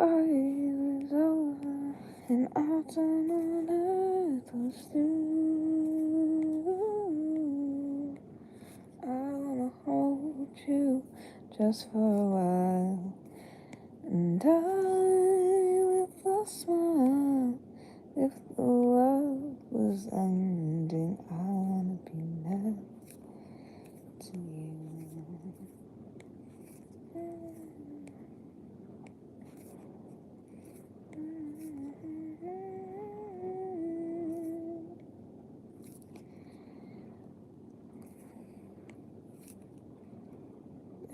was over and autumn on earth was through. I wanna hold you just for a while, and I with a smile. If the world was ending, I wanna be next to you.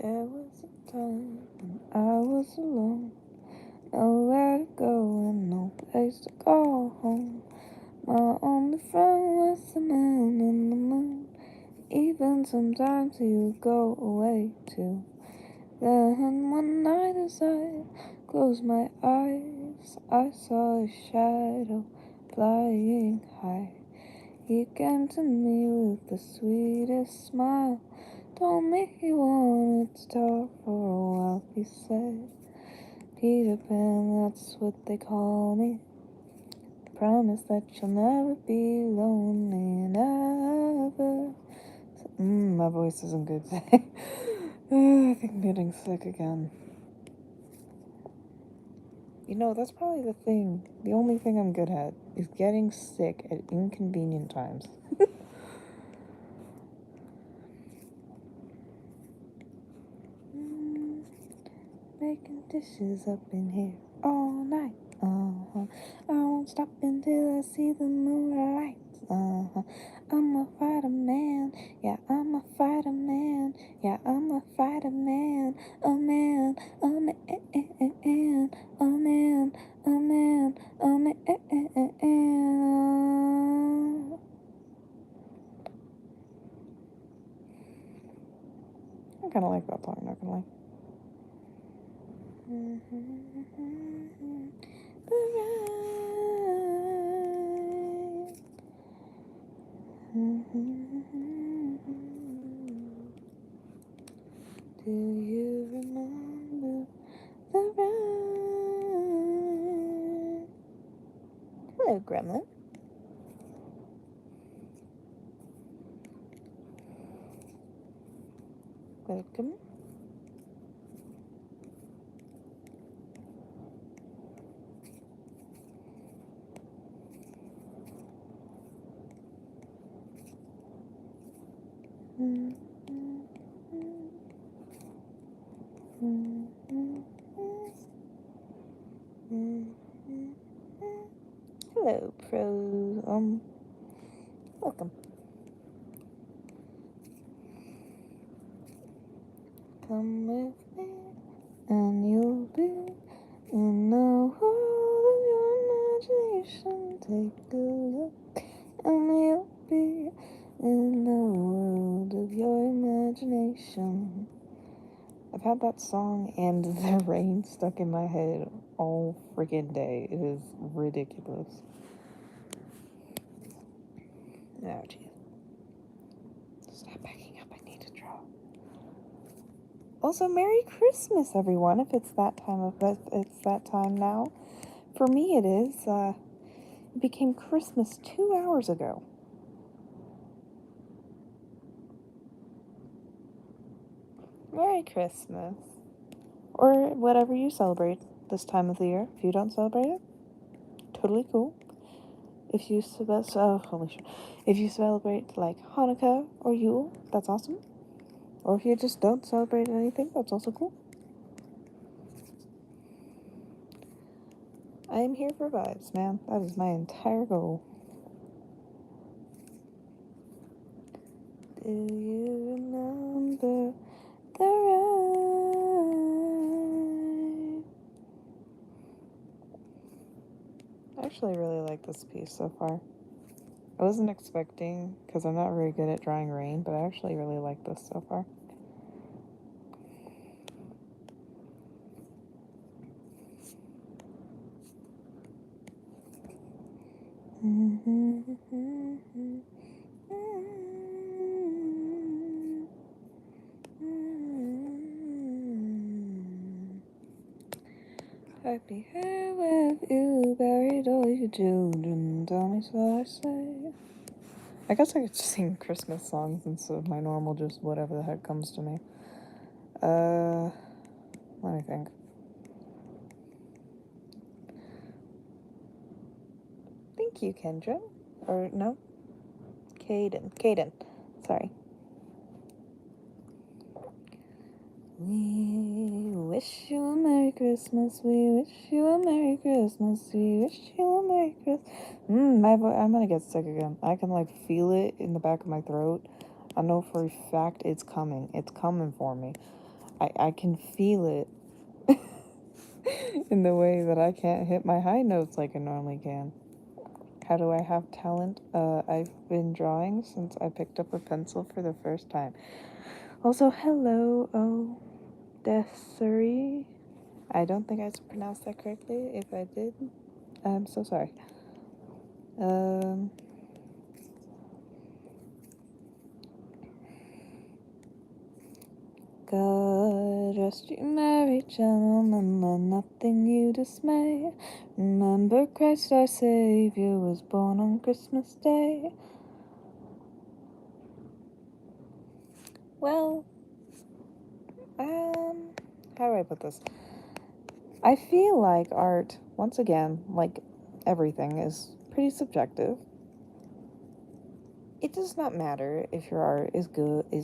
There was a time when I was alone, nowhere to go and no place to call home. My only friend was the man in the moon. Even sometimes he would go away too. Then one night as I closed my eyes, I saw a shadow flying high. He came to me with the sweetest smile, told me he wanted to talk for a while. He said, Peter Pan, that's what they call me. Promise that you'll never be lonely, never. My voice isn't good today. I think I'm getting sick again. You know, that's probably the thing. The only thing I'm good at is getting sick at inconvenient times. Making dishes up in here all night. I won't stop until I see the moonlight. I'm a fighter man. Yeah, I'm a fighter man. Yeah, I'm a fighter man. A man, a man, a man, a man, a man. I kind of like that song, not gonna lie. Do you remember the ride? Hello, Gremlin. Welcome. Hello, Pro. Welcome. Come with me, and you'll be in the world of your imagination. Take a look, and you'll be in the world of your imagination. I've had that song and the rain stuck in my head all freaking day. It is ridiculous. Oh, jeez. Stop backing up. I need to draw. Also, Merry Christmas, everyone. If it's that time now. For me, it is. It became Christmas 2 hours ago. Merry Christmas. Or whatever you celebrate this time of the year. If you don't celebrate it, totally cool. If you celebrate like Hanukkah or Yule, that's awesome. Or if you just don't celebrate anything, that's also cool. I am here for vibes, man. That is my entire goal. Do you remember the ride? I actually really like this piece so far. I wasn't expecting, because I'm not very good at drawing rain, but I actually really like this so far. I'd be here with you, buried all your children. Tell me, so I say. I guess I could sing Christmas songs instead of my normal, just whatever the heck comes to me. Let me think. Thank you, Kendra. Or, no? Caden. Sorry. We wish you a Merry Christmas. We wish you a Merry Christmas. We wish you a Merry Christmas. I'm gonna get sick again. I can feel it in the back of my throat. I know for a fact it's coming. It's coming for me. I can feel it in the way that I can't hit my high notes like I normally can. How do I have talent? I've been drawing since I picked up a pencil for the first time. Also, hello, Desiree. I don't think I pronounced that correctly. If I did, I'm so sorry. God rest you merry gentlemen, let nothing you dismay. Remember Christ our Savior was born on Christmas Day. Well, how do I put this? I feel like art, once again, like everything, is pretty subjective. It does not matter if your art is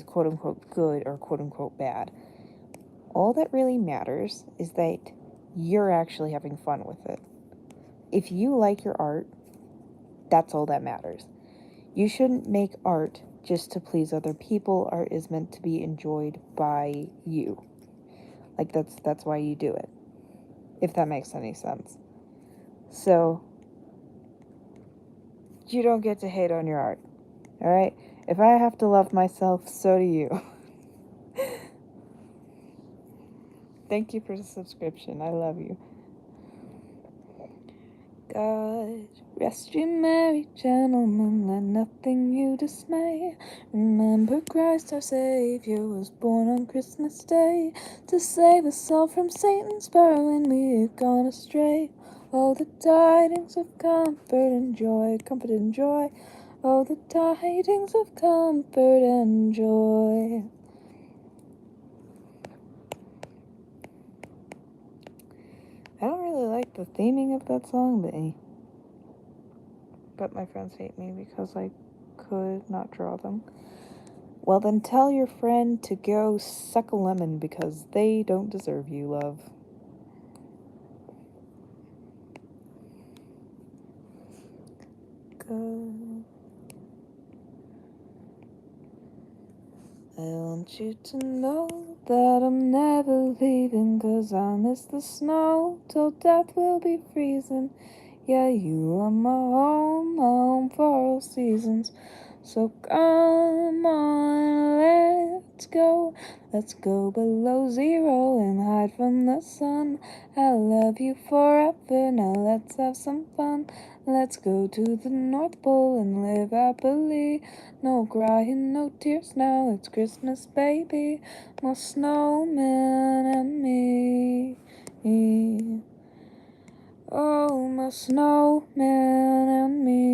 quote unquote good or quote unquote bad. All that really matters is that you're actually having fun with it. If you like your art, that's all that matters. You shouldn't make art just to please other people. Art is meant to be enjoyed by you. That's why you do it. If that makes any sense. So, you don't get to hate on your art. Alright? If I have to love myself, so do you. Thank you for the subscription. I love you. God rest you merry gentlemen, let nothing you dismay. Remember Christ our Savior was born on Christmas Day to save us all from Satan's power when we've gone astray. Oh, the tidings of comfort and joy, comfort and joy. Oh, the tidings of comfort and joy. I don't really like the theming of that song, but my friends hate me because I could not draw them. Well, then tell your friend to go suck a lemon because they don't deserve you, love. Go. I want you to know that I'm never leaving, 'cause I miss the snow till death will be freezing. Yeah, you are my home for all seasons. So come on, let's go. Let's go below zero and hide from the sun. I'll love you forever, now let's have some fun. Let's go to the North Pole and live happily. No crying, no tears now, it's Christmas, baby. My snowman and me. Oh, my snowman and me.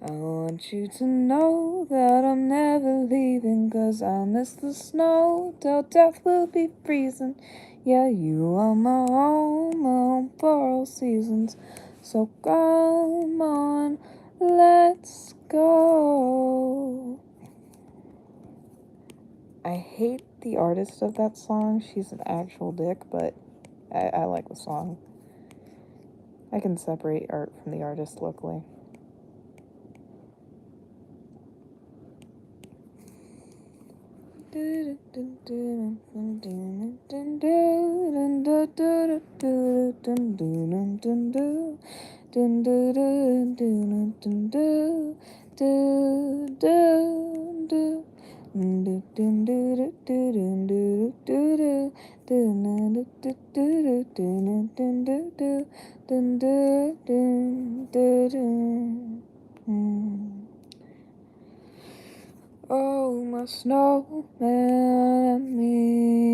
I want you to know that I'm never leaving, 'cause I miss the snow till death will be freezing. Yeah, you are my home for all seasons. So come on, let's go. I hate the artist of that song. She's an actual dick, but I like the song. I can separate art from the artist locally. Oh, my snowman and me.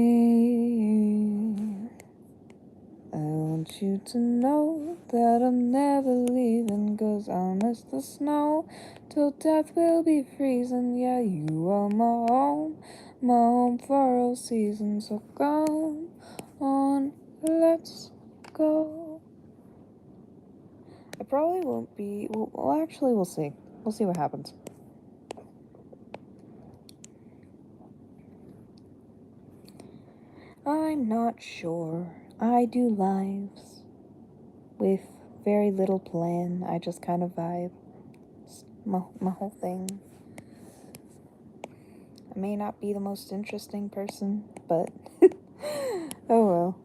I want you to know that I'm never leaving, 'cause I'll miss the snow till death will be freezing. Yeah, you are my home for all seasons. So come on, let's go. I probably won't be, well actually we'll see. We'll see what happens. I'm not sure. I do lives with very little plan. I just kind of vibe. It's my whole thing. I may not be the most interesting person, but oh well.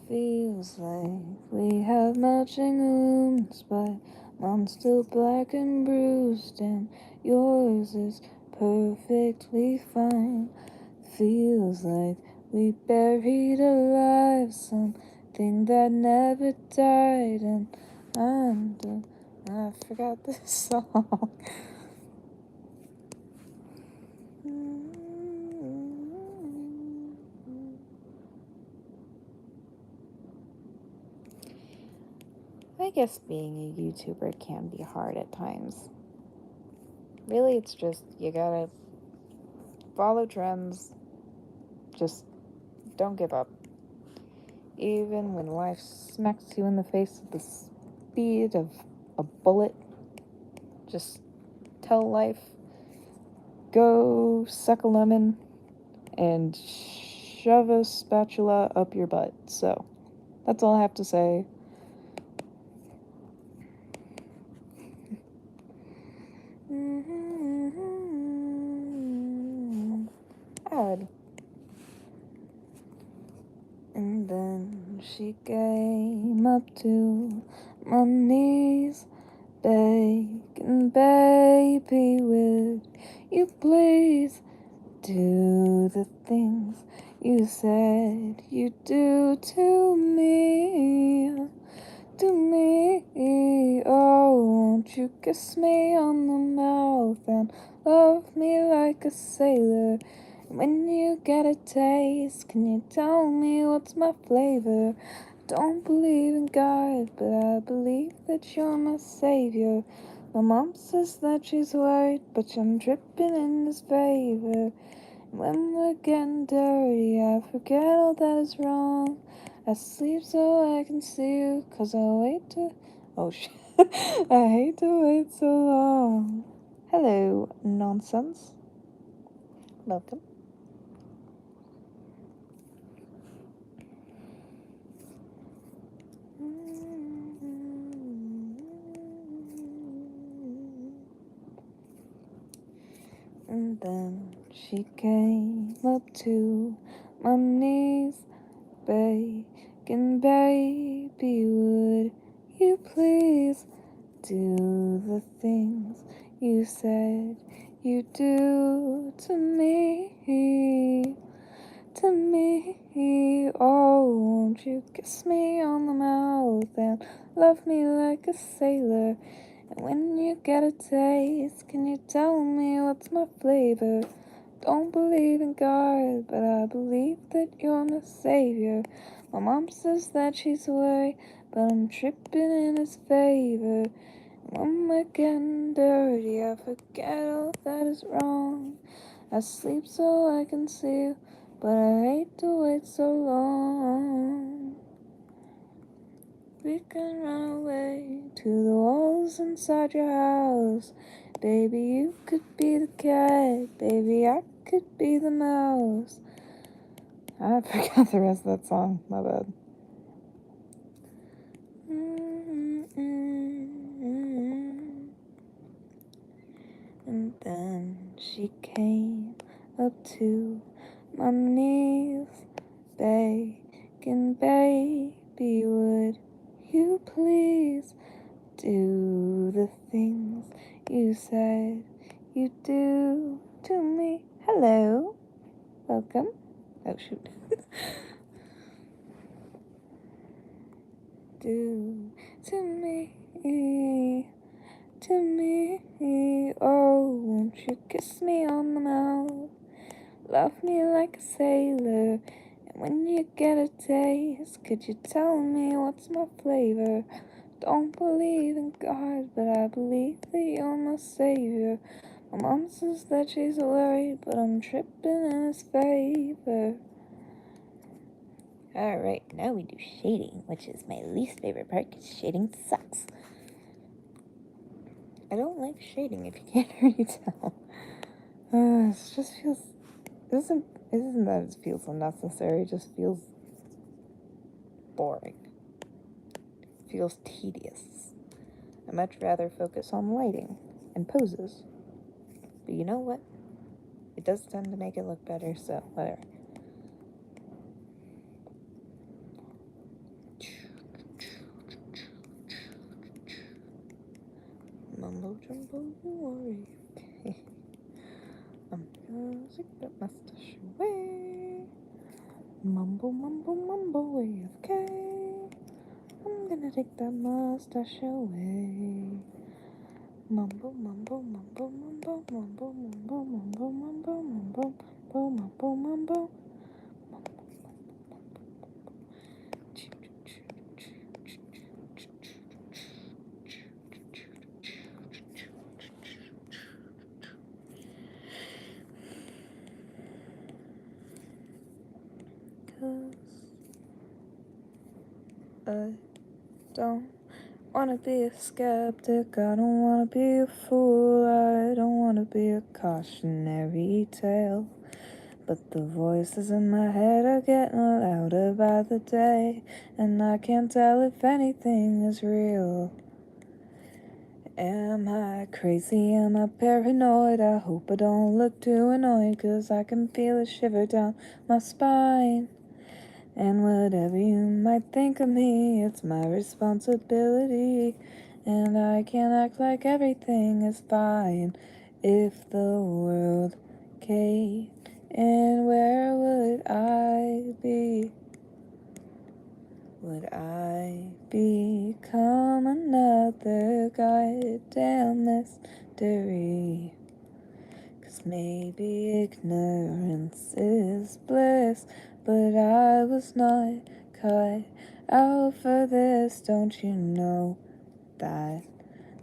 Feels like we have matching wounds, but mine's still black and bruised, and yours is perfectly fine. Feels like we buried alive something that never died, and I forgot this song. I guess being a YouTuber can be hard at times. Really, it's just you gotta follow trends, just don't give up. Even when life smacks you in the face with the speed of a bullet, just tell life, go suck a lemon and shove a spatula up your butt. So, that's all I have to say. Odd. And then she came up to my knees, begging, baby, would you please do the things you said you'd do to me, to me. Oh, won't you kiss me on the mouth and love me like a sailor? When you get a taste, can you tell me what's my flavor? Don't believe in God, but I believe that you're my savior. My mom says that she's worried, but I'm dripping in His favor. When we're getting dirty, I forget all that is wrong. I sleep so I can see you, 'cause I wait to... Oh shit. I hate to wait so long. Hello, nonsense. Welcome. And then she came up to my knees, begging, baby, would you please do the things you said you do to me, to me. Oh, won't you kiss me on the mouth and love me like a sailor? And when you get a taste, can you tell me what's my flavor? Don't believe in God, but I believe that you're my savior. My mom says that she's away, but I'm tripping in His favor. When we're getting dirty, I forget all that is wrong. I sleep so I can see you, but I hate to wait so long. We can run away to the walls inside your house. Baby, you could be the cat. Baby, I could be the mouse. I forgot the rest of that song. My bad. And then she came up to my knees, begging, baby, would you please do the things you said you do to me? Hello, welcome. Oh, shoot. Do to me, oh, won't you kiss me on the mouth? Love me like a sailor, and when you get a taste, could you tell me what's my flavor? Don't believe in God, but I believe that you're my savior. My mom says that she's worried, but I'm tripping in his favor. Alright, now we do shading, which is my least favorite part, because shading sucks. I don't like shading, if you can't already tell. It just feels... Isn't that it feels unnecessary, it just feels boring. It feels tedious. I'd much rather focus on lighting and poses. But you know what? It does tend to make it look better, so whatever. Mumbo jumbo, you worry. Okay. I'm gonna take that mustache away. Mumbo, mumbo, mumbo, AFK. I'm gonna take that mustache away. Mumbo, mumbo, mumbo, mumbo, mumbo, mumbo, mumbo, mumbo, mumbo, mumbo, mumbo, mumbo. I don't wanna be a skeptic, I don't wanna be a fool, I don't wanna be a cautionary tale. But the voices in my head are getting louder by the day, and I can't tell if anything is real. Am I crazy? Am I paranoid? I hope I don't look too annoyed, 'cause I can feel a shiver down my spine. And whatever you might think of me, it's my responsibility. And I can't act like everything is fine. If the world caved in, where would I be? Would I become another goddamn mystery? 'Cause maybe ignorance is bliss, but I was not cut out for this. Don't you know that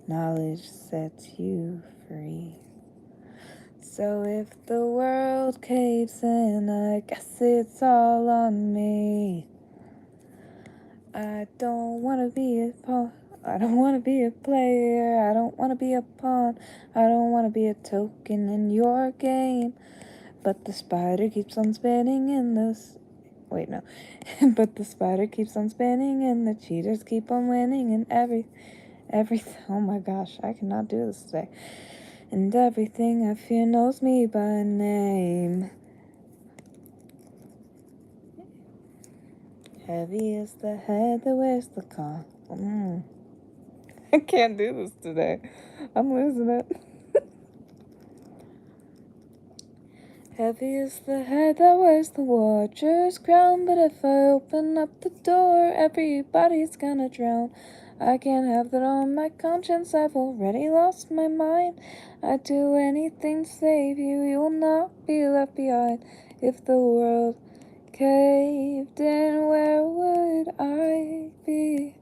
knowledge sets you free? So if the world caves in, I guess it's all on me. I don't wanna be a pawn. I don't wanna be a player. I don't wanna be a pawn. I don't wanna be a token in your game. But the spider keeps on spinning in this. Wait, no. But the spider keeps on spinning and the cheaters keep on winning and every. Oh my gosh, I cannot do this today. And everything I fear knows me by name. Heavy is the head that wears the crown. I can't do this today. I'm losing it. Heavy is the head that wears the watcher's crown, but if I open up the door, everybody's gonna drown. I can't have that on my conscience, I've already lost my mind. I'd do anything to save you, you'll not be left behind. If the world caved in, where would I be?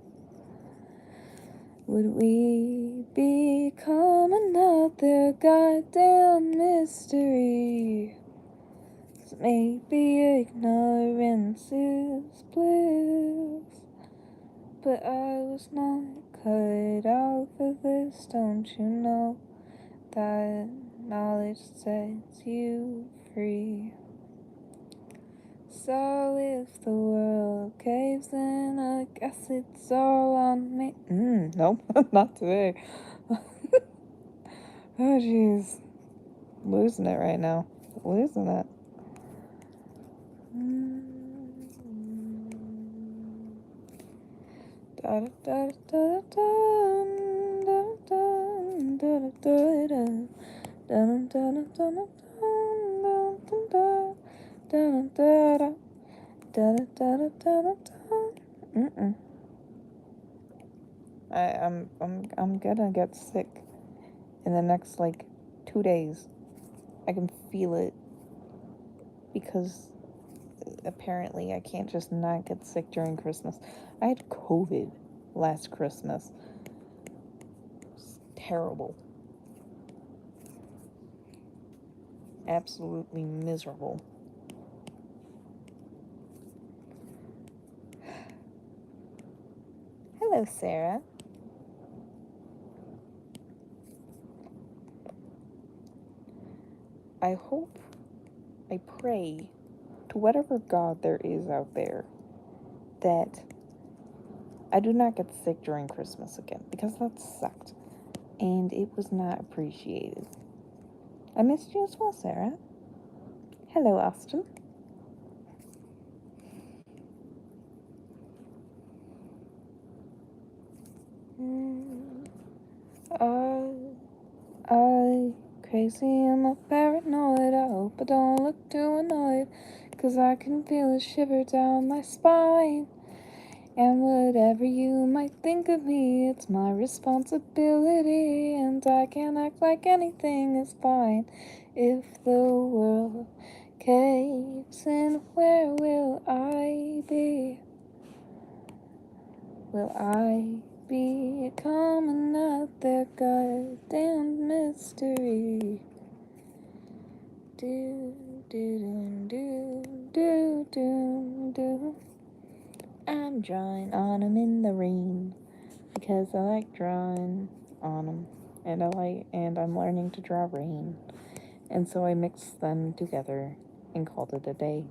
Would we become another goddamn mystery? 'Cause maybe ignorance is bliss, but I was not cut out for this. Don't you know that knowledge sets you free? So if the world caves in, I guess it's all on me. Nope, not today. Oh, jeez. Losing it right now. Losing it. Da da da da da da da da da da da da da da da da. da da da da da da da da da. I'm gonna get sick in the next like 2 days. I can feel it because apparently I can't just not get sick during Christmas. I had COVID last Christmas. It's terrible. Absolutely miserable. Hello, Sarah. I hope, I pray to whatever God there is out there that I do not get sick during Christmas again, because that sucked and it was not appreciated. I missed you as well, Sarah. Hello, Austin. I crazy, I'm a paranoid. I hope I don't look too annoyed, 'cause I can feel a shiver down my spine. And whatever you might think of me, it's my responsibility, and I can't act like anything is fine. If the world caves in, where will I be? Will I be coming out their goddamn mystery? Do do do do do do. I'm drawing on 'em in the rain because I like drawing on 'em, and I'm learning to draw rain, and so I mixed them together and called it a day.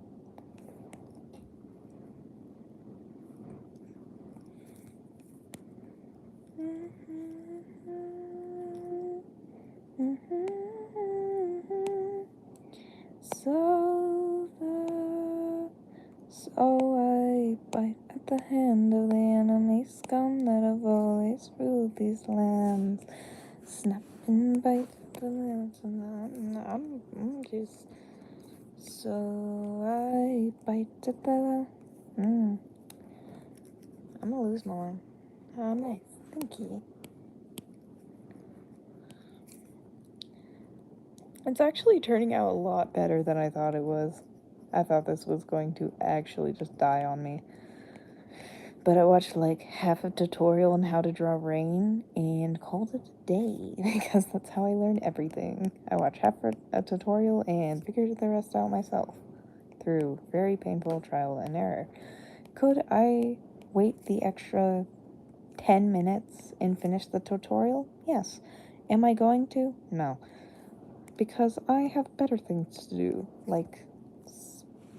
So I bite at the hand of the enemy scum that have always ruled these lands. Snap and bite at the lands, and I'm just. So I bite at the. I'm gonna lose my one. Oh, nice. Thank you. It's actually turning out a lot better than I thought it was. I thought this was going to actually just die on me. But I watched like half a tutorial on how to draw rain and called it a day because that's how I learn everything. I watched half a tutorial and figured the rest out myself through very painful trial and error. Could I wait the extra 10 minutes and finish the tutorial? Yes. Am I going to? No. Because I have better things to do, like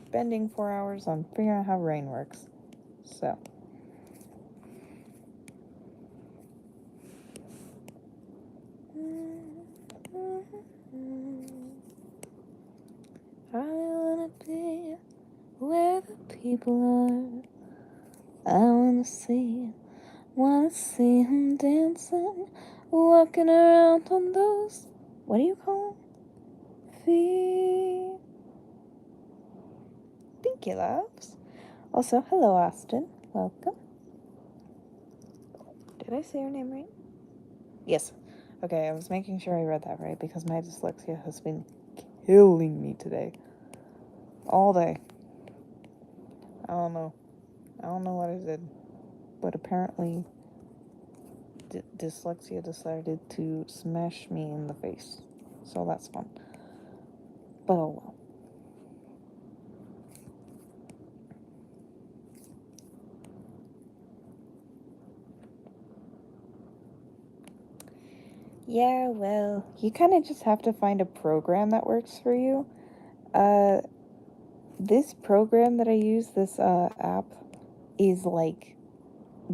spending 4 hours on figuring out how rain works. So. I wanna be where the people are. I wanna see them dancing, walking around on those, what do you call them? Feet. Thank you, loves. Also, hello, Austin. Welcome. Did I say your name right? Yes. Okay, I was making sure I read that right because my dyslexia has been killing me today. All day. I don't know what I did. But apparently, dyslexia decided to smash me in the face. So that's fun. But oh well. Yeah, well, you kind of just have to find a program that works for you. This program that I use, this app, is like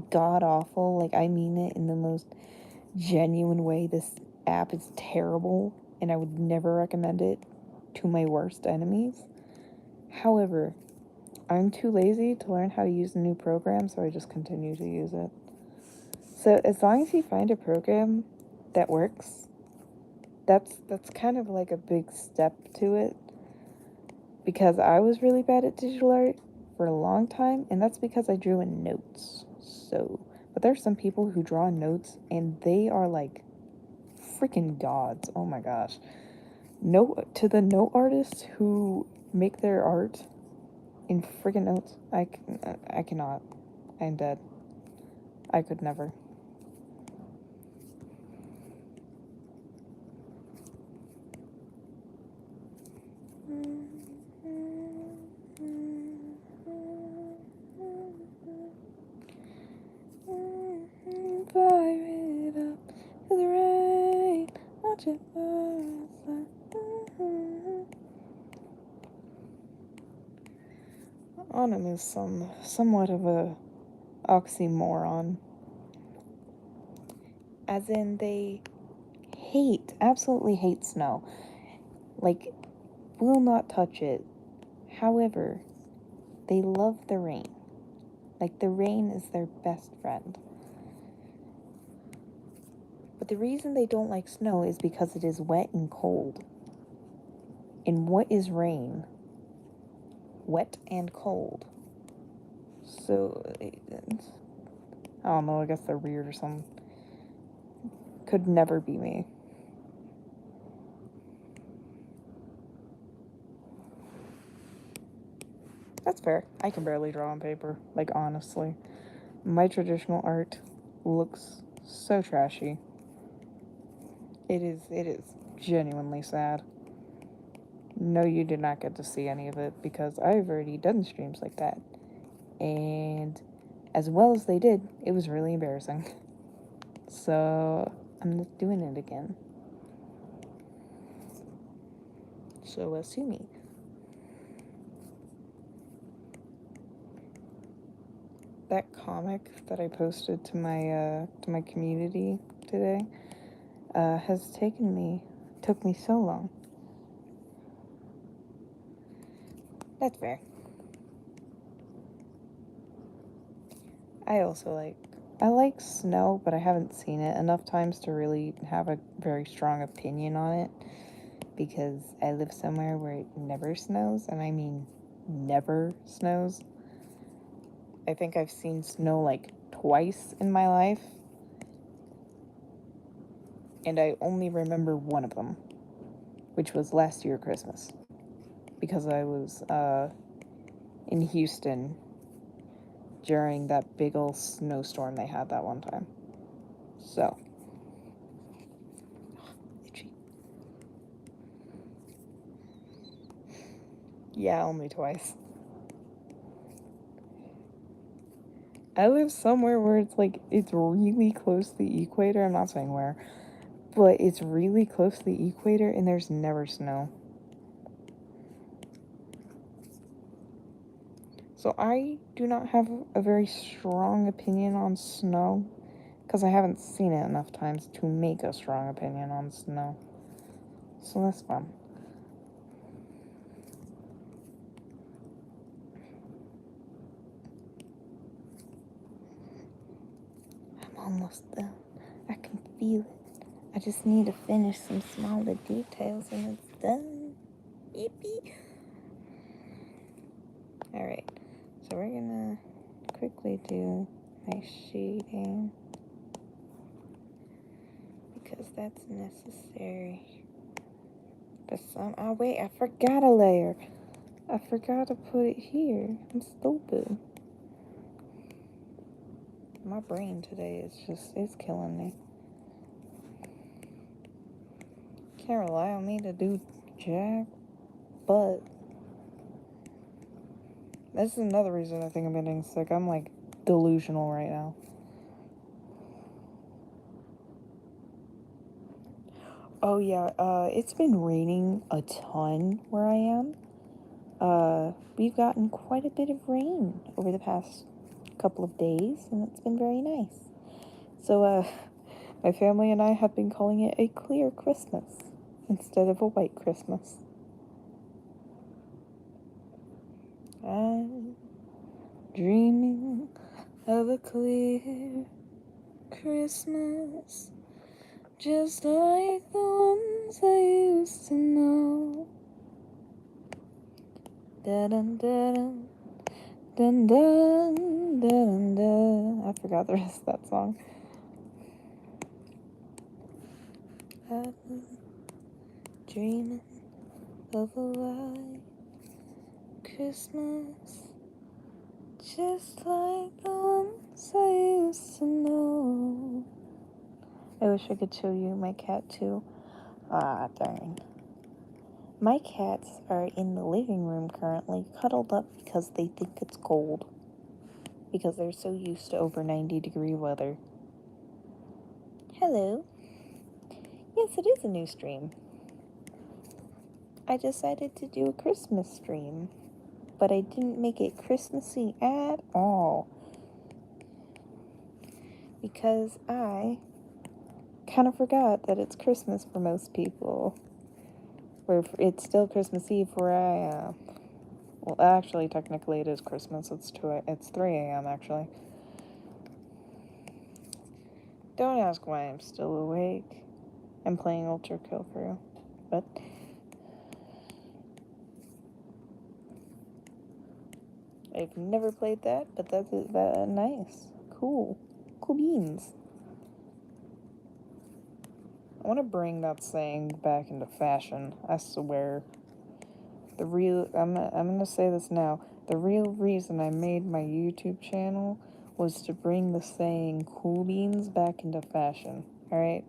god awful. Like, I mean it in the most genuine way. This app is terrible, and I would never recommend it to my worst enemies. However, I'm too lazy to learn how to use a new program, so I just continue to use it. So as long as you find a program that works, that's kind of like a big step to it. because I was really bad at digital art for a long time, and that's because I drew in notes. So, but there's some people who draw in notes, and they are like freaking gods. Oh my gosh. Note to the note artists who make their art in freaking notes. I cannot. I'm dead. I could never. Fire it up to the rain. Watch it burn. Autumn is somewhat of a oxymoron. As in, they absolutely hate snow. Like, will not touch it. However, they love the rain. Like, the rain is their best friend. But the reason they don't like snow is because it is wet and cold. And what is rain? Wet and cold. So, I don't know, I guess they're weird or something. Could never be me. That's fair. I can barely draw on paper. Like, honestly. My traditional art looks so trashy. It is genuinely sad. No, you did not get to see any of it because I've already done streams like that. And as well as they did, it was really embarrassing. So I'm not doing it again. So sue me. That comic that I posted to my community today took me so long. That's fair. I like snow, but I haven't seen it enough times to really have a very strong opinion on it because I live somewhere where it never snows, and I mean never snows. I think I've seen snow like twice in my life, and I only remember one of them, which was last year Christmas, because I was in Houston during that big old snowstorm they had that one time. So, itchy. Yeah, only twice. I live somewhere where it's really close to the equator. I'm not saying where, but it's really close to the equator and there's never snow. So I do not have a very strong opinion on snow because I haven't seen it enough times to make a strong opinion on snow. So that's fun. I'm almost done. I can feel it. I just need to finish some smaller details and it's done. Yippee! Alright, so we're gonna quickly do my shading because that's necessary. Oh wait, I forgot a layer. I forgot to put it here. I'm stupid. My brain today it's killing me. Can't rely on me to do jack, but this is another reason I think I'm getting sick. I'm like delusional right now. Oh yeah, it's been raining a ton where I am. We've gotten quite a bit of rain over the past couple of days, and it's been very nice. So, my family and I have been calling it a clear Christmas instead of a white Christmas. I'm dreaming of a clear Christmas, just like the ones I used to know. Dun dun dun dun dun dun dun. I forgot the rest of that song. I've been dreaming of a white Christmas, just like the ones I used to know. I wish I could show you my cat too. Ah, darn. My cats are in the living room currently, cuddled up because they think it's cold. Because they're so used to over 90-degree weather. Hello. Yes, it is a new stream. I decided to do a Christmas stream, but I didn't make it Christmassy at all. Because I kind of forgot that it's Christmas for most people. Or it's still Christmas Eve where I am. Well, actually, technically it is Christmas. It's 3 a.m. actually. Don't ask why I'm still awake. I'm playing Ultra Kill Crew, but I've never played that. But that's nice, cool beans. I want to bring that saying back into fashion. I swear. I'm gonna say this now. The real reason I made my YouTube channel was to bring the saying "cool beans" back into fashion. All right.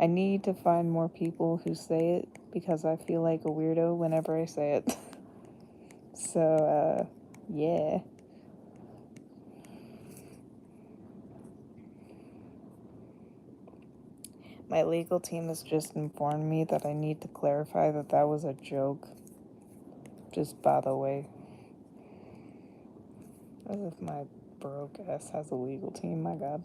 I need to find more people who say it because I feel like a weirdo whenever I say it. So, yeah. My legal team has just informed me that I need to clarify that that was a joke. Just by the way. As if my broke ass has a legal team, my god.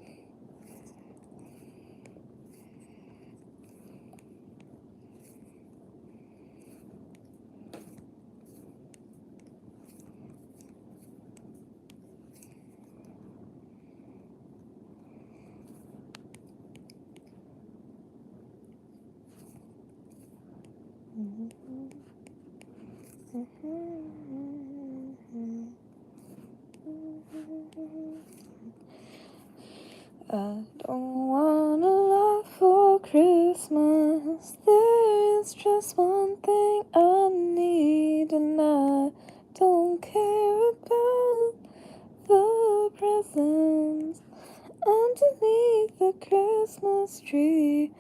I don't want a lot for Christmas. There is just one thing I need, and I don't care about the presents underneath the Christmas tree.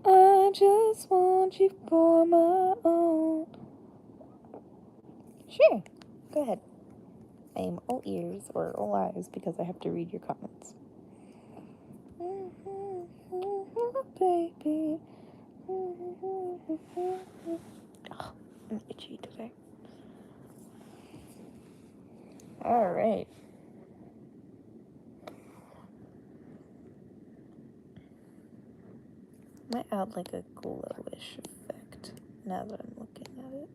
I just want you for my own. Sure, go ahead. I am all ears or all eyes because I have to read your comments. Baby. Oh, I'm itchy today. Alright. Might add like a glowish effect now that I'm looking at it.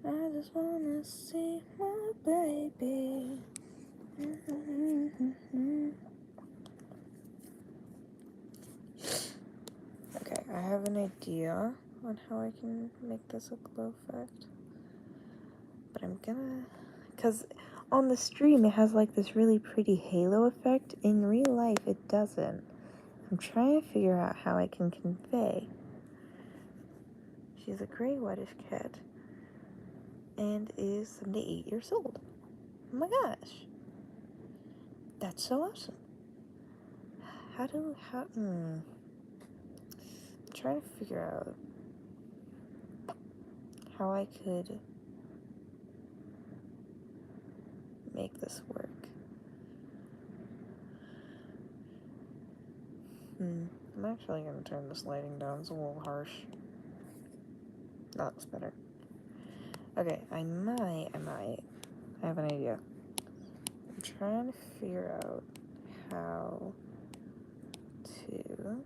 I just wanna see my baby. Okay, I have an idea on how I can make this a glow effect. But I'm gonna... Because on the stream it has like this really pretty halo effect. In real life it doesn't. I'm trying to figure out how I can convey. She's a gray whitish cat and is 78 years old. Oh my gosh. That's so awesome. I'm trying to figure out how I could make this work. I'm actually going to turn this lighting down. It's a little harsh. That looks better. Okay, I have an idea. I'm trying to figure out how to...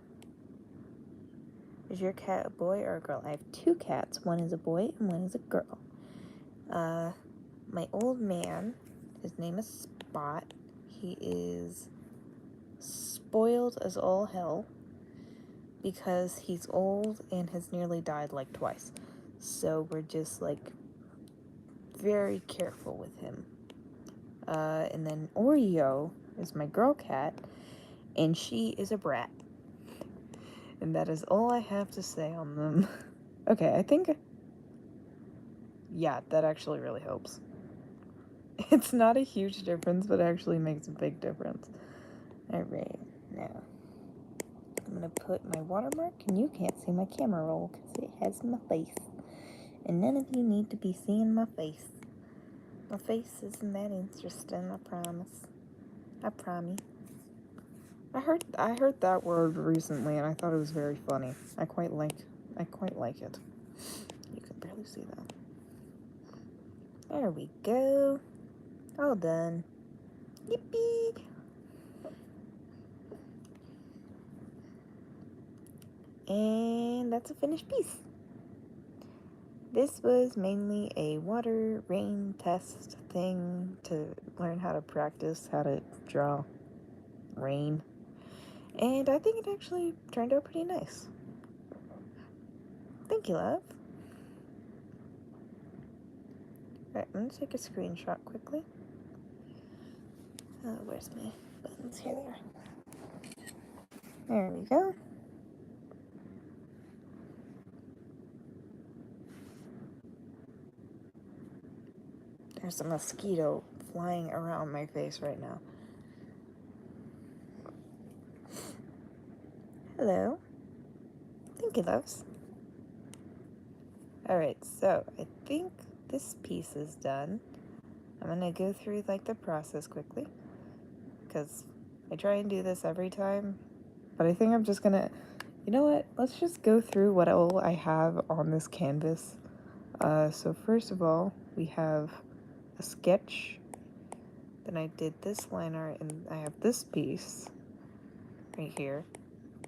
Is your cat a boy or a girl? I have two cats. One is a boy and one is a girl. My old man, his name is Spot. He is spoiled as all hell because he's old and has nearly died like twice. So we're just like very careful with him. And then Oreo is my girl cat, and she is a brat. And that is all I have to say on them. Okay, I think, yeah, that actually really helps. It's not a huge difference, but it actually makes a big difference. Alright, now I'm gonna put my watermark, and you can't see my camera roll because it has my face. And none of you need to be seeing my face. My face isn't that interesting, I promise. I promise. I heard that word recently, and I thought it was very funny. I quite like it. You can barely see that. There we go. All done. Yippee! And that's a finished piece. This was mainly a water rain test thing to learn how to practice how to draw rain. And I think it actually turned out pretty nice. Thank you, love. Alright, I'm gonna take a screenshot quickly. Where's my buttons? Here they are. There we go. There's a mosquito flying around my face right now. Hello. Thank you, loves. Alright, so I think this piece is done. I'm gonna go through like the process quickly, because I try and do this every time, but I think I'm just gonna, you know what, let's just go through what all I have on this canvas. So first of all, we have a sketch, then I did this liner, and I have this piece right here.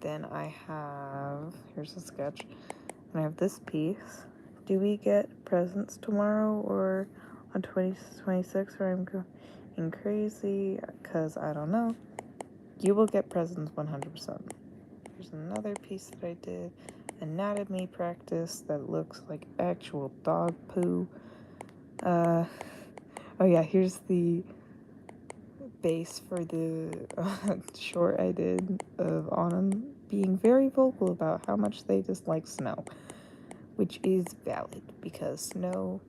Then I have, here's a sketch, and I have this piece. Do we get presents tomorrow or on 2026 where I'm going crazy? Because I don't know. You will get presents 100%. Here's another piece that I did. Anatomy practice that looks like actual dog poo. Oh yeah, here's the base for the short I did of Autumn being very vocal about how much they dislike snow, which is valid because snow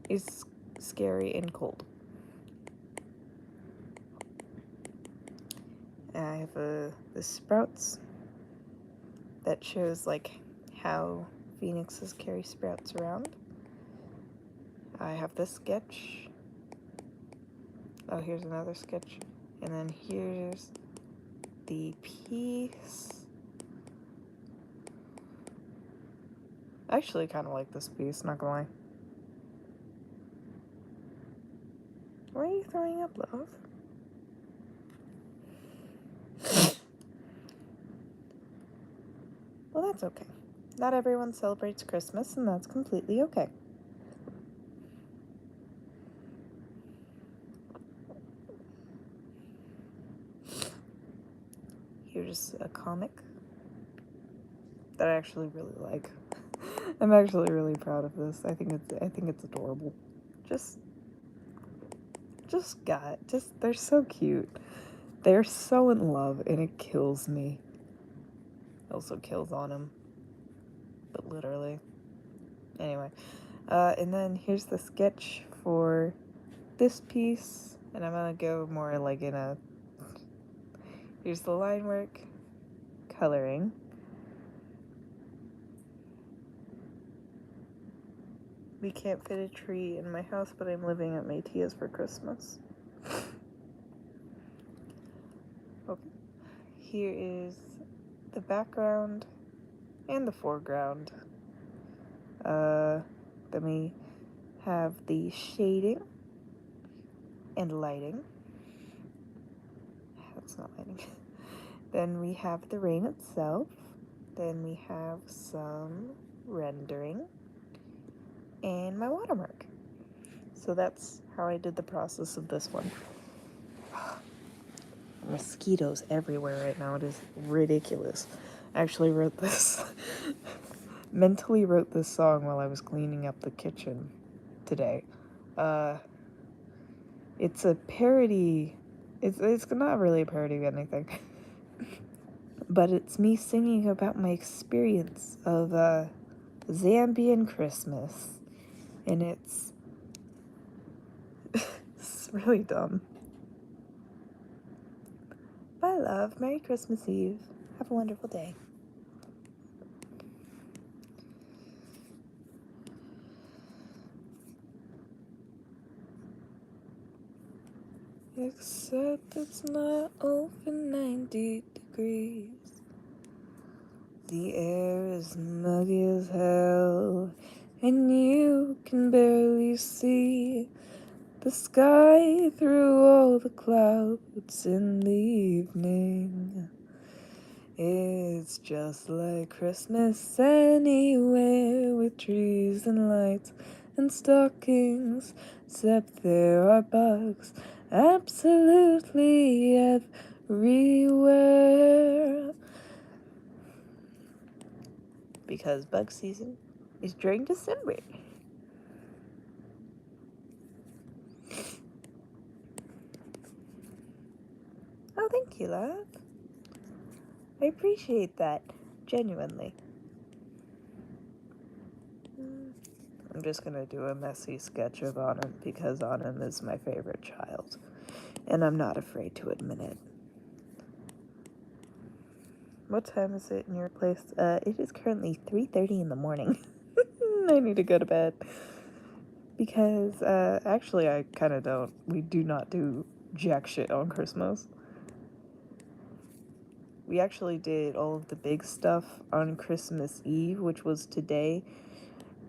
is scary and cold. I have the sprouts that shows like how phoenixes carry sprouts around. I have this sketch. Oh, here's another sketch. And then here's the piece. I actually kind of like this piece, not gonna lie. Why are you throwing up, love? Well, that's okay. Not everyone celebrates Christmas, and that's completely okay. Here's a comic that I actually really like. I'm actually really proud of this. I think it's adorable. They're so cute. They're so in love, and it kills me. It also kills Autumn, but literally. Anyway, and then here's the sketch for this piece, and I'm gonna go more like in a. Here's the line work, coloring. We can't fit a tree in my house, but I'm living at my tia's for Christmas. Okay. Here is the background and the foreground. Then we have the shading and lighting. That's not lighting. Then we have the rain itself. Then we have some rendering and my watermark. So that's how I did the process of this one. Mosquitoes everywhere right now. It is ridiculous. I actually wrote this mentally wrote this song while I was cleaning up the kitchen today. It's a parody. It's not really a parody of anything. But it's me singing about my experience of Zambian Christmas. And it's really dumb. Bye, love. Merry Christmas Eve. Have a wonderful day. Except it's not over 90 degrees. The air is muggy as hell, and you can barely see the sky through all the clouds in the evening. It's just like Christmas anywhere, with trees and lights and stockings, except there are bugs absolutely everywhere. Because bug season is during December. Oh, thank you, love. I appreciate that, genuinely. I'm just gonna do a messy sketch of Autumn because Autumn is my favorite child, and I'm not afraid to admit it. What time is it in your place? It is currently 3:30 in the morning. I need to go to bed. Because, actually I kinda don't. We do not do jack shit on Christmas. We actually did all of the big stuff on Christmas Eve, which was today,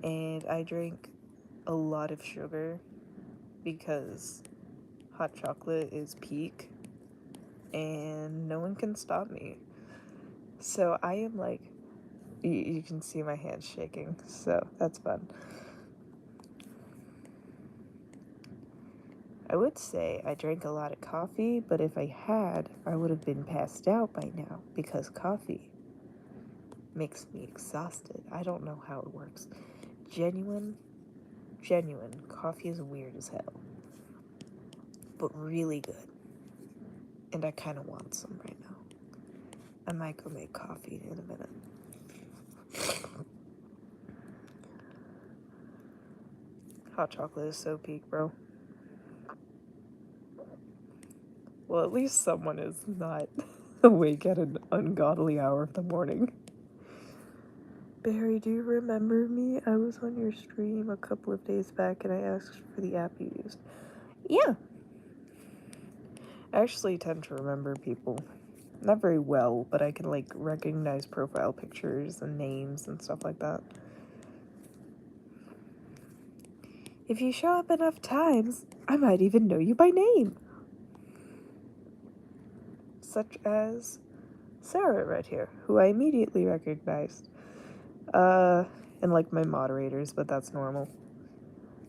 and I drank a lot of sugar because hot chocolate is peak and no one can stop me. So I am like, you can see my hands shaking, so that's fun. I would say I drank a lot of coffee, but if I had, I would have been passed out by now because coffee makes me exhausted. I don't know how it works. Genuine, coffee is weird as hell, but really good. And I kind of want some right now. I might go make coffee in a minute. Hot chocolate is so peak, bro. Well, at least someone is not awake at an ungodly hour of the morning. Barry, do you remember me? I was on your stream a couple of days back and I asked for the app you used. Yeah. I actually tend to remember people. Not very well, but I can, like, recognize profile pictures and names and stuff like that. If you show up enough times, I might even know you by name. Such as Sarah right here, who I immediately recognized. And like my moderators, but that's normal.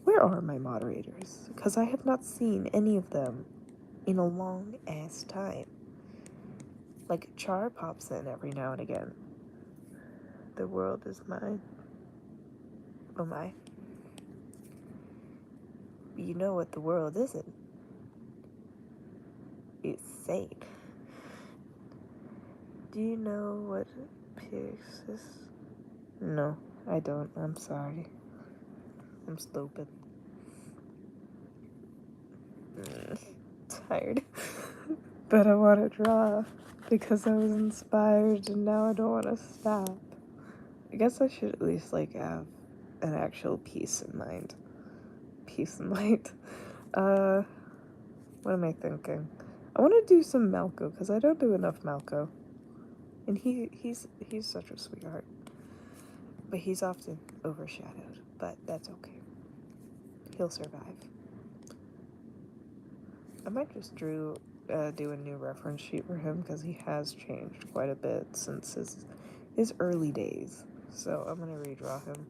Where are my moderators? Because I have not seen any of them in a long ass time. Like, Char pops in every now and again. The world is mine. Oh my. You know what the world isn't? It's sane. Do you know what Pix is? No, I don't. I'm sorry. I'm stupid. Tired. But I want to draw because I was inspired and now I don't want to stop. I guess I should at least, like, have an actual peace in mind. Peace in mind. What am I thinking? I want to do some Malco because I don't do enough Malco. And he's such a sweetheart. But he's often overshadowed. But that's okay. He'll survive. I might just do a new reference sheet for him because he has changed quite a bit since his early days. So I'm gonna redraw him.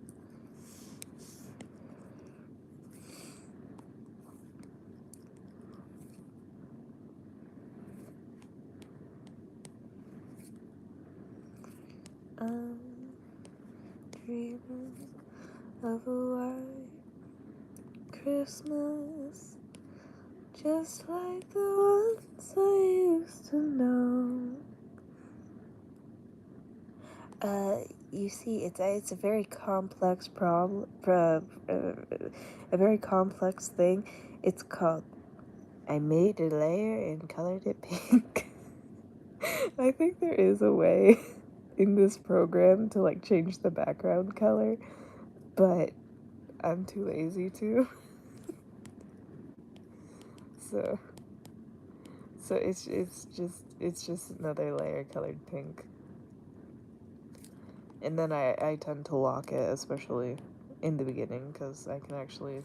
dreaming of a white Christmas, just like the ones I used to know. You see, it's a very complex problem, a very complex thing. It's called, I made a layer and colored it pink. I think there is a way in this program to like change the background color, but I'm too lazy to. So it's just another layer colored pink. And then I tend to lock it, especially in the beginning, because I can actually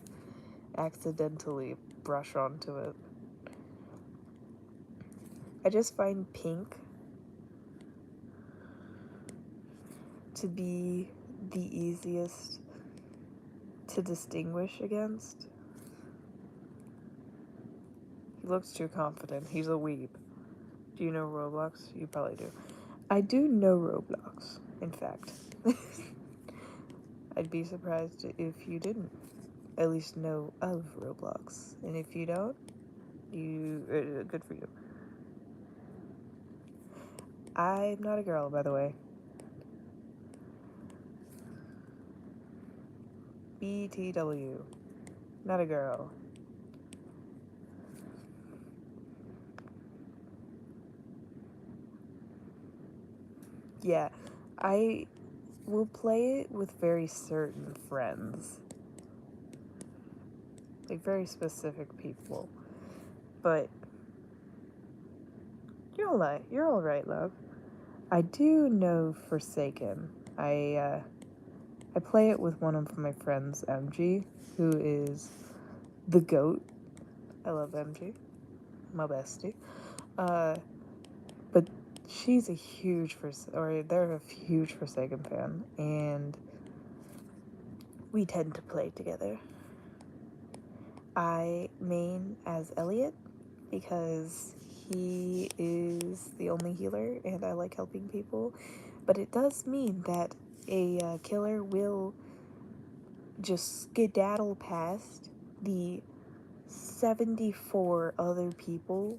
accidentally brush onto it. I just find pink to be the easiest to distinguish against. He looks too confident. He's a weeb. Do you know Roblox? You probably do. I do know Roblox, in fact. I'd be surprised if you didn't at least know of Roblox. And if you don't, good for you. I'm not a girl, by the way. BTW. Not a girl. Yeah, I will play it with very certain friends. Like, very specific people. But you're alright, love. I do know Forsaken. I play it with one of my friends, MG, who is the GOAT. I love MG. My bestie. But she's a huge they're a huge Forsaken fan, and we tend to play together. I main as Elliot because he is the only healer and I like helping people, but it does mean that a killer will just skedaddle past the 74 other people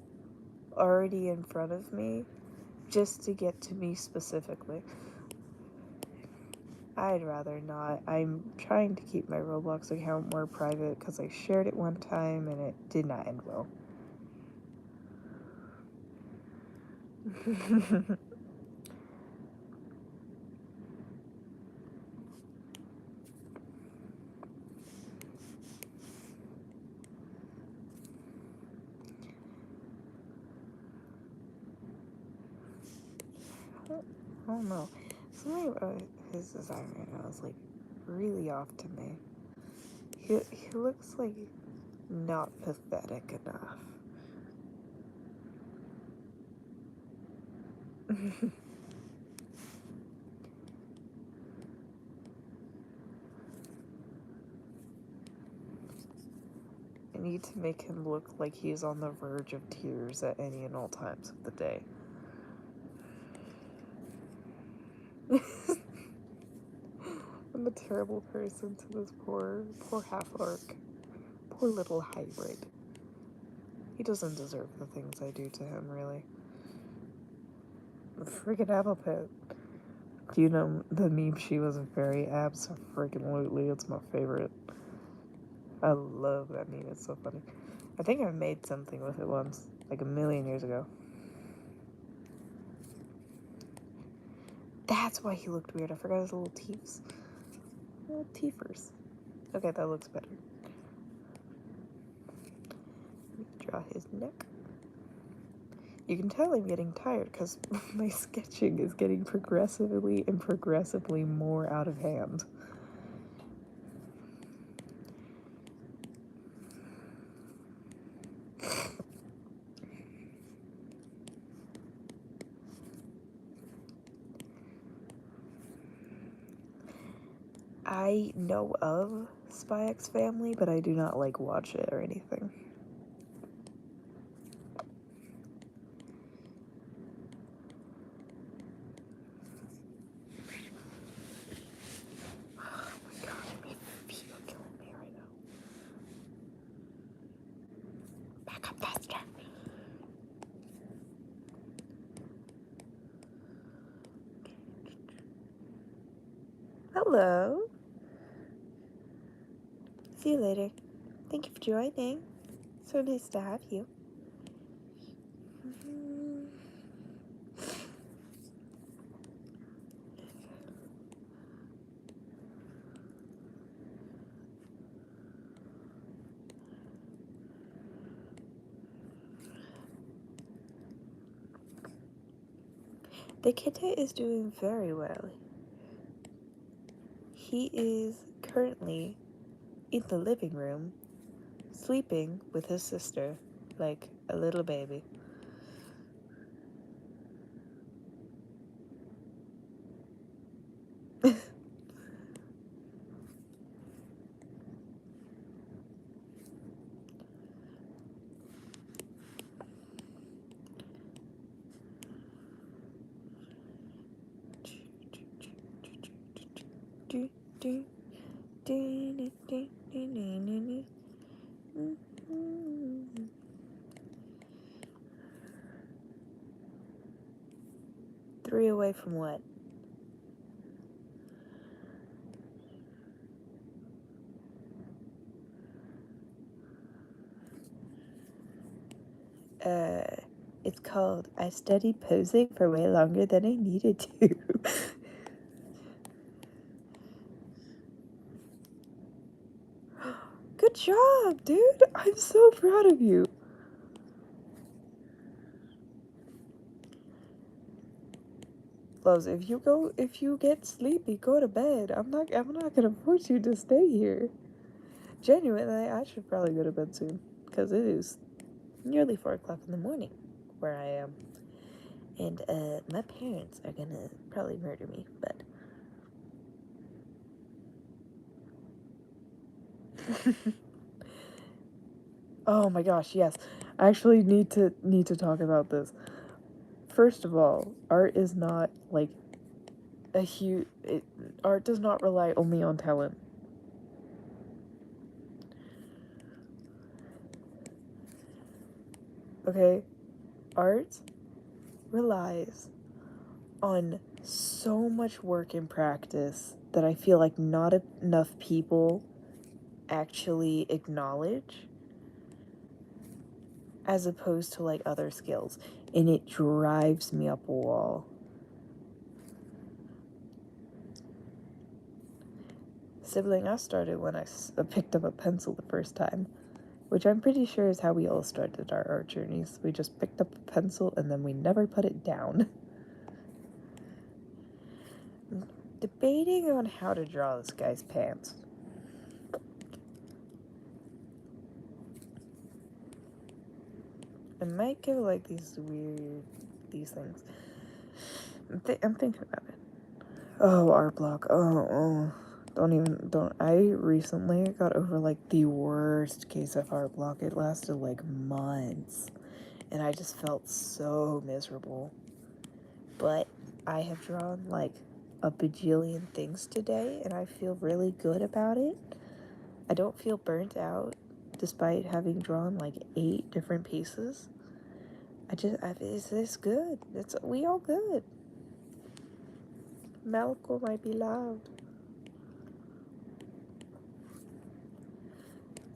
already in front of me just to get to me specifically. I'd rather not. I'm trying to keep my Roblox account more private because I shared it one time and it did not end well. I don't know. Something about his design right now is like really off to me. He looks like not pathetic enough. I need to make him look like he's on the verge of tears at any and all times of the day. I'm a terrible person to this poor half-orc. Poor little hybrid. He doesn't deserve the things I do to him, really. The friggin' apple pit. Do you know the meme She Was Very Abso-friggin-lutely? It's my favorite. I love that meme, it's so funny. I think I made something with it once, like a million years ago. That's why he looked weird. I forgot his little teeths. Little teethers. Okay, that looks better. Draw his neck. You can tell I'm getting tired because my sketching is getting progressively more out of hand. I know of Spy X Family, but I do not like watch it or anything. Hello. See you later. Thank you for joining. So nice to have you. The kitten is doing very well. He is currently in the living room, sleeping with his sister like a little baby. Three away from what? It's called I studied posing for way longer than I needed to. Good job, dude. I'm so proud of you. Loves, if you get sleepy, go to bed. I'm not gonna force you to stay here. Genuinely, I should probably go to bed soon, because it is nearly 4 o'clock in the morning where I am. And my parents are gonna probably murder me, but oh my gosh, yes. I actually need to talk about this. First of all, art is not like art does not rely only on talent. Okay? Art relies on so much work and practice that I feel like not enough people actually acknowledge, as opposed to like other skills, and it drives me up a wall. Sibling, I started when I picked up a pencil the first time, which I'm pretty sure is how we all started our art journeys. We just picked up a pencil and then we never put it down. Debating on how to draw this guy's pants. I might give like these things. I'm thinking about it. Oh, art block. Oh. Don't. I recently got over like the worst case of art block. It lasted like months. And I just felt so miserable. But I have drawn like a bajillion things today, and I feel really good about it. I don't feel burnt out, despite having drawn like 8 different pieces. Is this good? We all good. Malcolm might be loud.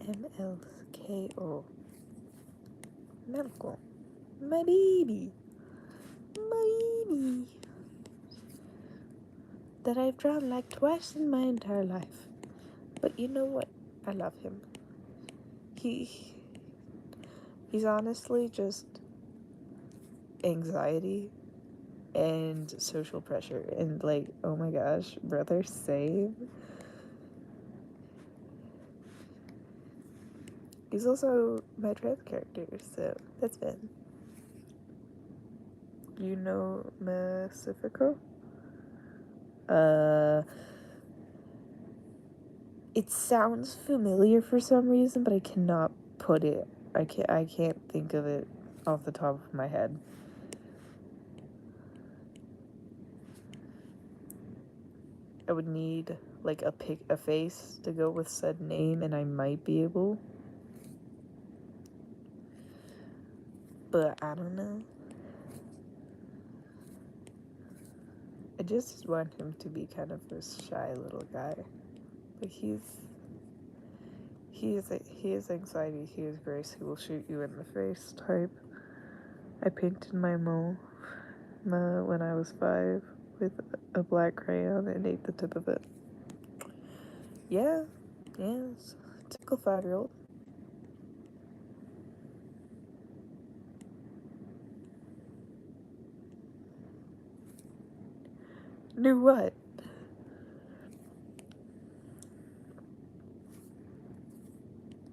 MLKO. Malcolm. My baby. My baby. That I've drawn like twice in my entire life. But you know what? I love him. He's honestly just anxiety and social pressure. And like, oh my gosh, brother, save. He's also my trans character, so that's fun. You know Pacifico? It sounds familiar for some reason, but I cannot put it. I can't think of it off the top of my head. I would need like a face to go with said name, and I might be able. But I don't know. I just want him to be kind of a shy little guy. Like he is anxiety, he is grace, he will shoot you in the face type. I painted my mole when I was 5 with a black crayon and ate the tip of it. Yeah, it's a typical 5-year-old. Knew what?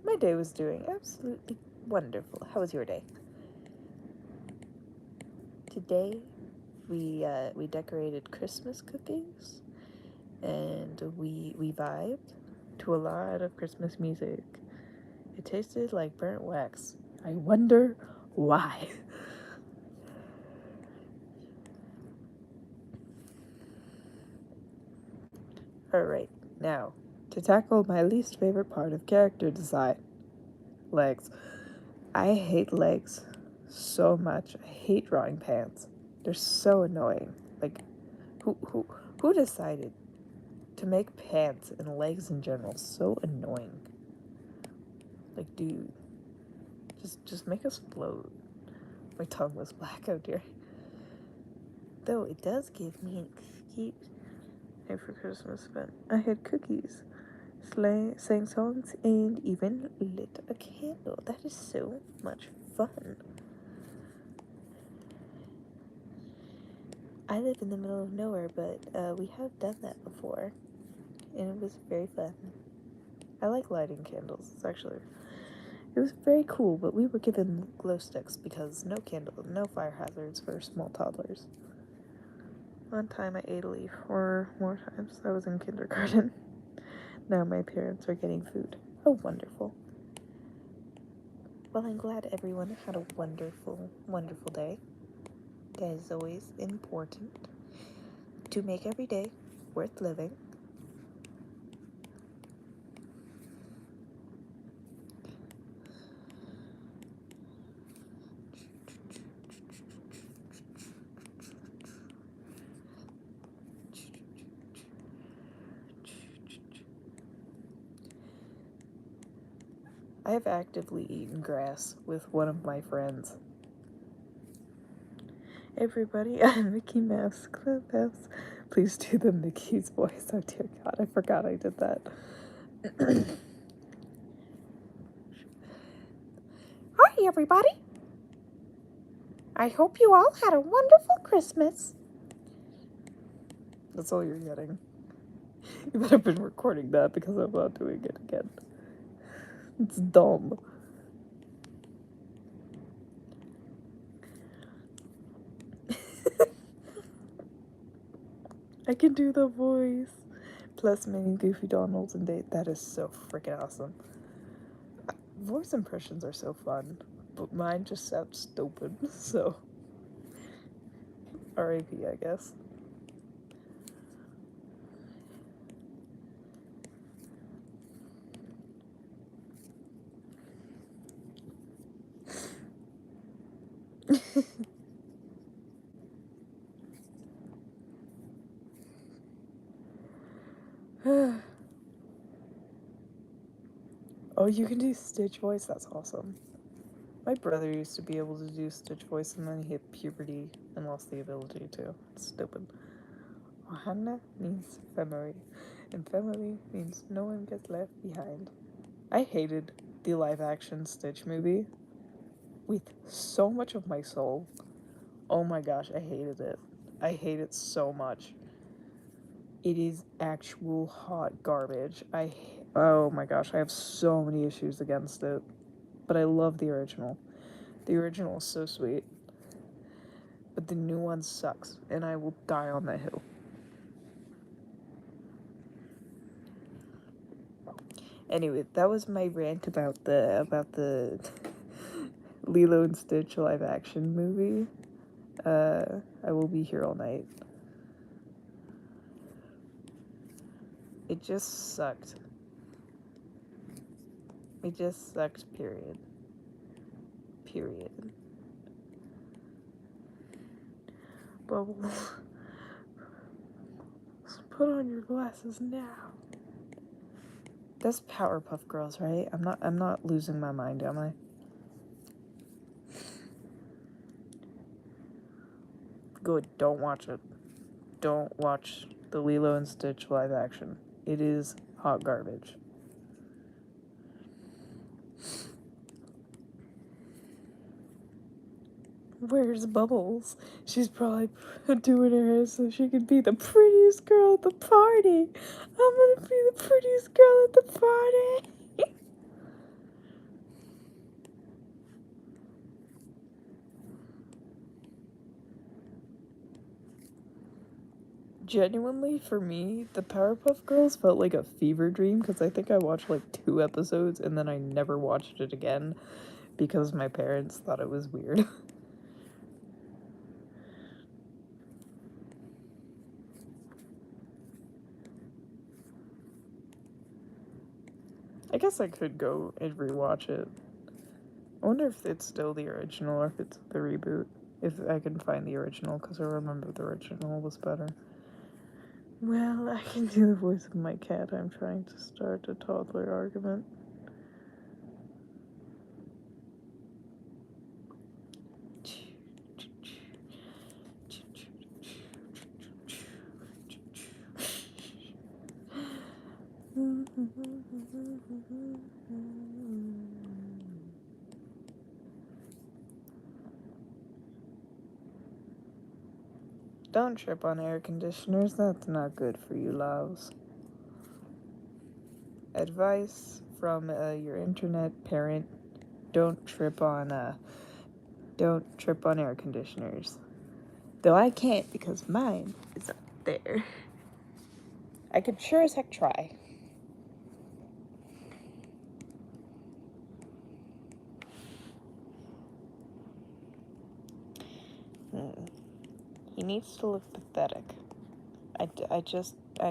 My day was doing absolutely wonderful. How was your day? Today, we decorated Christmas cookies, and we vibed to a lot of Christmas music. It tasted like burnt wax. I wonder why. Alright, now, to tackle my least favorite part of character design. Legs. I hate legs so much. I hate drawing pants. They're so annoying. Like, who decided to make pants and legs in general so annoying? Like, dude, just make us float. My tongue was black, oh dear. Though it does give me an excuse. Hey, for Christmas, but I had cookies, sang songs, and even lit a candle. That is so much fun. I live in the middle of nowhere, but we have done that before, and it was very fun. I like lighting candles. It was very cool, but we were given glow sticks because no fire hazards for small toddlers. One time I ate a leaf, or more times. I was in kindergarten. Now my parents are getting food. Oh, wonderful. Well, I'm glad everyone had a wonderful, wonderful day. That is always important to make every day worth living. I have actively eaten grass with one of my friends. Everybody, Mickey Mouse Clubhouse. Please do the Mickey's voice. Oh dear God, I forgot I did that. Hi, everybody. I hope you all had a wonderful Christmas. That's all you're getting. You better have been recording that because I'm not doing it again. It's dumb. I can do the voice. Plus many Goofy Donalds and date. That is so freaking awesome. Voice impressions are so fun, but mine just sound stupid, so R.I.P. I guess. Oh, you can do Stitch voice? That's awesome. My brother used to be able to do Stitch voice and then he hit puberty and lost the ability to. It's stupid. Ohana means family, and family means no one gets left behind. I hated the live action Stitch movie with so much of my soul. Oh my gosh, I hated it. I hate it so much. It is actual hot garbage. Oh my gosh, I have so many issues against it. But I love the original. The original is so sweet. But the new one sucks, and I will die on that hill. Anyway, that was my rant about the Lilo and Stitch live action movie. I will be here all night. It just sucked. It just sucked, period. Period. Bubbles. Put on your glasses now. That's Powerpuff Girls, right? I'm not losing my mind, am I? Good, don't watch it. Don't watch the Lilo and Stitch live action. It is hot garbage. Where's Bubbles? She's probably doing her hair so she can be the prettiest girl at the party. I'm gonna be the prettiest girl at the party. Genuinely, for me, the Powerpuff Girls felt like a fever dream because I think I watched like 2 episodes and then I never watched it again because my parents thought it was weird. I guess I could go and rewatch it. I wonder if it's still the original or if it's the reboot. If I can find the original, because I remember the original was better. Well, I can do the voice of my cat. I'm trying to start a toddler argument. Don't trip on air conditioners, that's not good for you, loves. Advice from your internet parent, don't trip on air conditioners. Though I can't because mine is up there. I could sure as heck try. He needs to look pathetic. I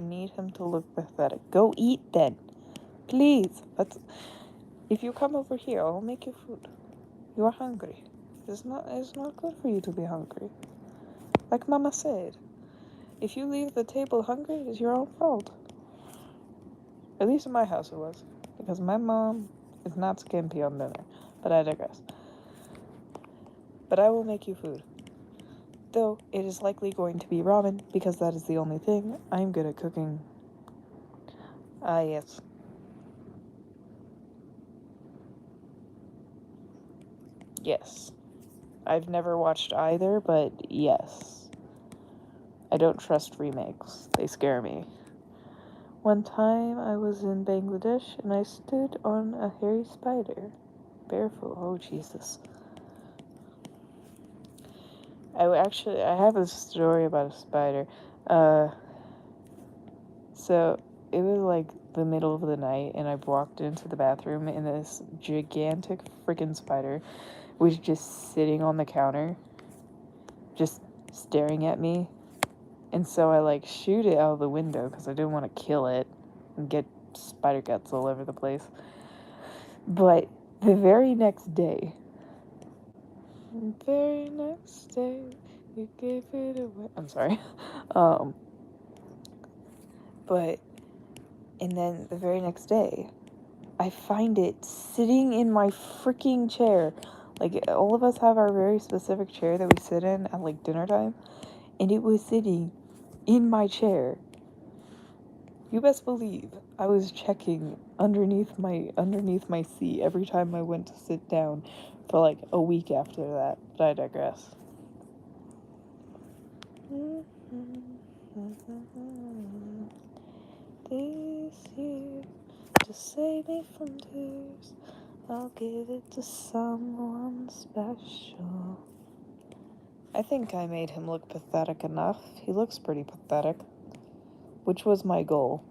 need him to look pathetic. Go eat then. Please. If you come over here, I'll make you food. You are hungry. It's not good for you to be hungry. Like Mama said, if you leave the table hungry, it's your own fault. At least in my house it was. Because my mom is not skimpy on dinner. But I digress. But I will make you food. Though it is likely going to be ramen, because that is the only thing I'm good at cooking. Ah, yes. Yes. I've never watched either, but yes. I don't trust remakes. They scare me. One time I was in Bangladesh and I stood on a hairy spider. Barefoot. Oh, Jesus. I have a story about a spider. So it was like the middle of the night and I walked into the bathroom and this gigantic freaking spider was just sitting on the counter, just staring at me. And so I like shoot it out of the window because I didn't want to kill it and get spider guts all over the place. But the very next day, you gave it away. I'm sorry. And then the very next day, I find it sitting in my freaking chair. Like, all of us have our very specific chair that we sit in at, like, dinner time. And it was sitting in my chair. You best believe I was checking underneath my seat every time I went to sit down for, like, a week after that. But I digress. This year, to save me from tears, I'll give it to someone special. I think I made him look pathetic enough. He looks pretty pathetic, which was my goal.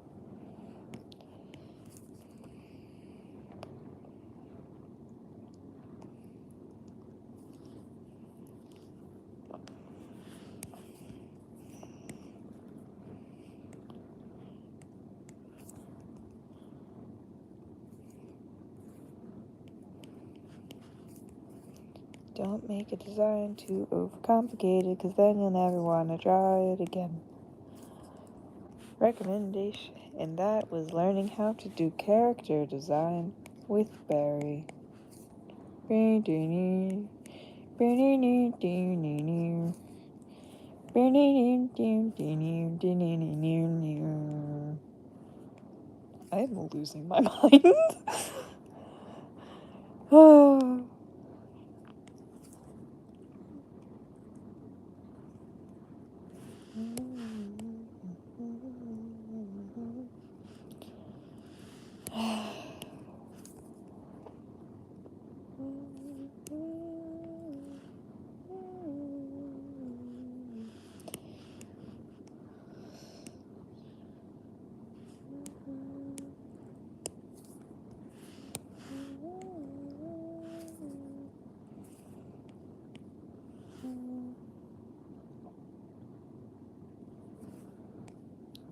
Don't make a design too overcomplicated, because then you'll never want to draw it again. recommendation, and that was learning how to do character design with Barry. I'm losing my mind. Oh.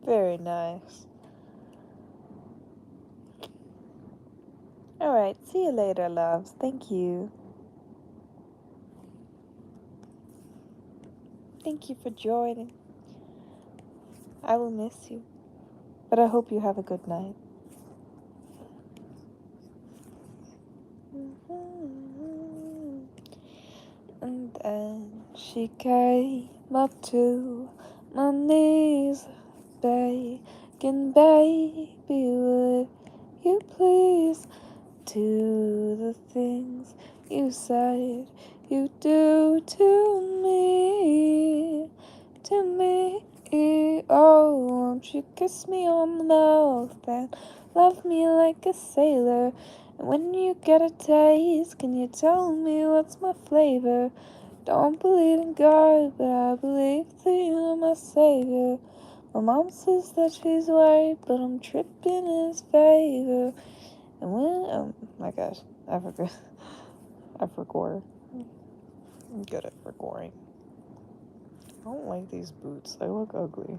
Very nice. Alright, see you later, loves. Thank you. Thank you for joining. I will miss you, but I hope you have a good night. And then she came up to my knees, begging, baby, would you please do the things you said you do to me, to me. Oh, won't you kiss me on the mouth and love me like a sailor? And when you get a taste, can you tell me what's my flavor? Don't believe in God, but I believe that you're my savior. My mom says that she's worried, but I'm tripping in his favor. And when, oh my gosh, I forgot. I forgot. I'm good at forgetting. I don't like these boots. They look ugly.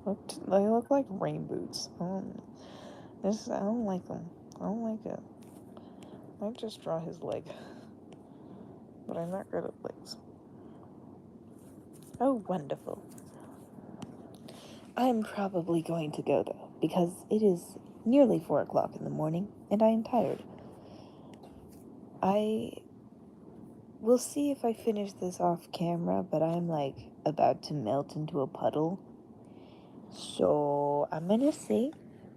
They look like rain boots. I don't like them. I don't like it. I might just draw his leg. But I'm not good at legs. Oh, wonderful. I'm probably going to go, though, because it is nearly 4 o'clock in the morning, and I am tired. I will see if I finish this off camera, but I'm, like, about to melt into a puddle. So, I'm gonna say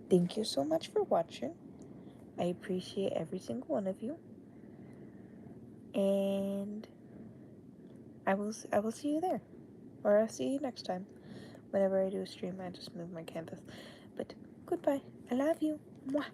thank you so much for watching. I appreciate every single one of you. And I will see you there. Or I'll see you next time. Whenever I do a stream, I just move my canvas. But goodbye. I love you. Mwah.